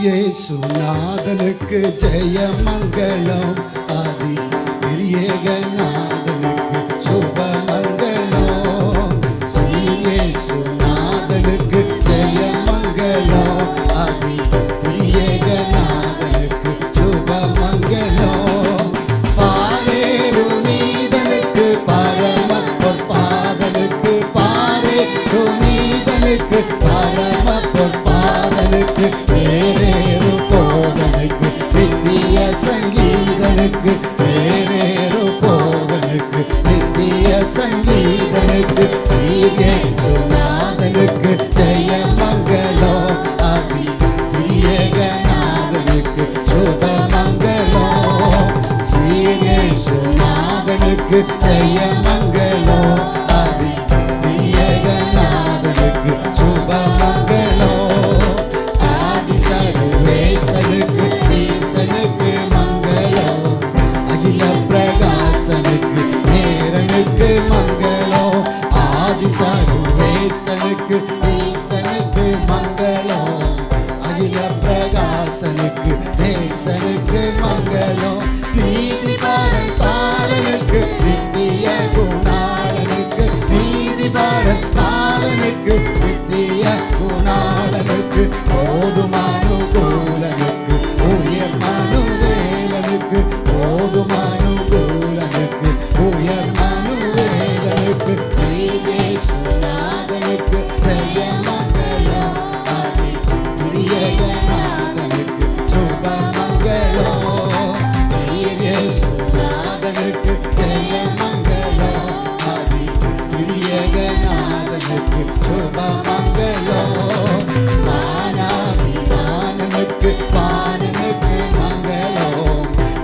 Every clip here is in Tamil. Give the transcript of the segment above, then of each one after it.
இயேசுநாதனுக்கு ஜெயமங்கலம், ஆதி திரியேகநாதனுக்கு சுபமங்கலம். இயேசுநாதனுக்கு ஜெயமங்கலம், ஆதி திரியேகநாதனுக்கு சுபமங்கலம். பாரேருநீதனுக்கு பரமபொற்பாதனுக்கு, பாரேருநீதனுக்கு பரமபொற்பாதனுக்கு, வேறேறு போதனுக்கு நித்திய சங்கீதனுக்கு, வேறேறு போதனுக்கு நித்திய சங்கீதனுக்கு, இயேசுநாதனுக்கு ஜெயமங்கலம், ஆதி திரியேகநாதனுக்கு சுபமங்கலம். இயேசுநாதனுக்கு ஜெயமங்கலம், ஆதி திரியேகநாதனுக்கு சுபமங்கலம். ஆதிசர்வேசனுக்கு ஈசனுக்கு மங்களம், அகில பிரகாசனுக்கு நேரனுக்கு மங்களம். ஆதிசர்வேசனுக்கு ஈசனுக்கு மங்களம், அகில பிரகாசனுக்கு நேசனுக்கு மங்களம். நீதிபரன் பாலனுக்கு நித்திய குணாளனுக்கு, நீதிபரன் பாலனுக்கு நித்திய குணாளனுக்கு, ஓதுமானுகூலனுக்கு உயர் மனுவேலனுக்கு, ஓதுமானுகூலனுக்கு உயர் மனுவேலனுக்கு, இயேசுநாதனுக்கு ஜெயமங்கலம், ஆதி திரியேகநாதனுக்கு சுபமங்கலம். இயேசுநாதனுக்கு ஜெயமங்கலம், ஆதி திரியேகநாதனுக்கு சுபமங்கலம். வானாதிவானனுக்கு வானனுக்கு மங்களம்,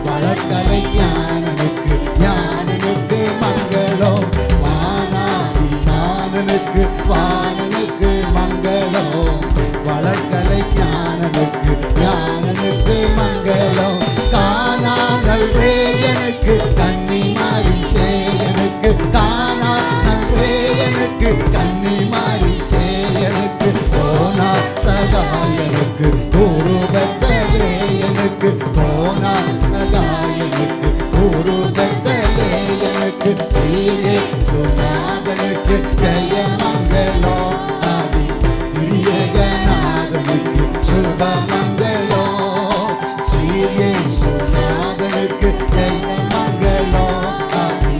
வளர்க்கலை ஞானனுக்கு ஞானனுக்கு மங்களம். வானாதிவானனுக்கு வானனுக்கு மங்களம், வளர்க்கலை ஞானனுக்கு ஞானனுக்கு மங்களம். காணாமல் வேயனுக்கு கன்னிமாரி சேயனுக்கு, காணாமல் வேயனுக்கு கன்னிமாரி சேயனுக்கு, போனா சகாயனுக்கு குருபத்தலேயனுக்கு, போனா சகாயனுக்கு குருபத்தலேயனுக்கு, இயேசுநாதனுக்கு ஜெயமங்கலம், ஆதி திரியேகநாதனுக்கு சுபமங்கலம். இயேசுநாதனுக்கு ஜெயமங்கலம், ஆதி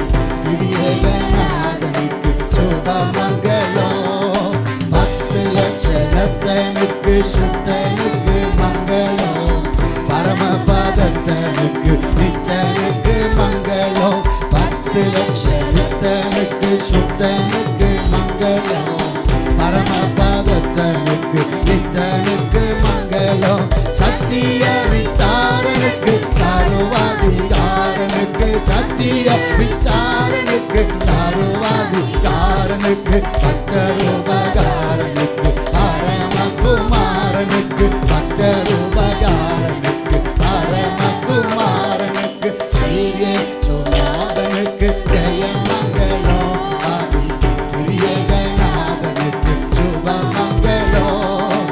திரியேகநாதனுக்கு சுபமங்கலம். 10 லட்சணத்தனுக்கு சுத்தனுக்கு மங்களம், பரமபதத்தனுக்கு நித்தனுக்கு மங்களம். 10 லட்சணத்தனுக்கு சுத்தனுக்கு மங்களம், பரமபதத்தனுக்கு நித்தனுக்கு மங்களம். சத்திய விஸ்தாரனுக்கு சர்வாதிகாரனுக்கு, சத்திய விஸ்தாரனுக்கு சர்வாதிகாரனுக்கு, பக்தருபகாரனுக்கு பரமகுமாரனுக்கு, பக்தருபகாரனுக்கு பரமகுமாரனுக்கு, இயேசுநாதனுக்கு ஜெயமங்கலம், ஆதி திரியேகநாதனுக்கு சுபமங்கலம்.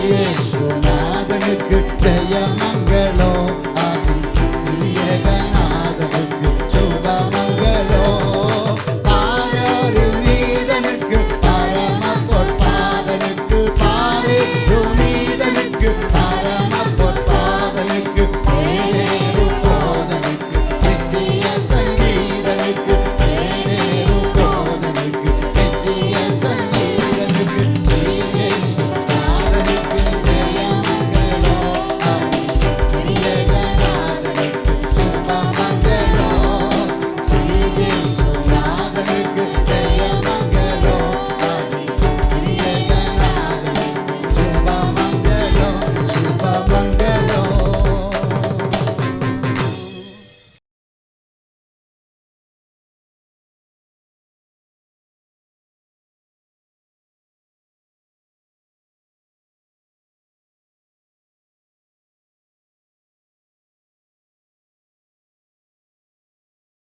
இயேசுநாதனுக்கு ஜெயமங்கலம், ஆதி திரியேகநாதனுக்கு சுபமங்கலம். பாரருநீதனுக்கு பரமபொற்பாதனுக்கு, பாரருநீதனுக்கு பரம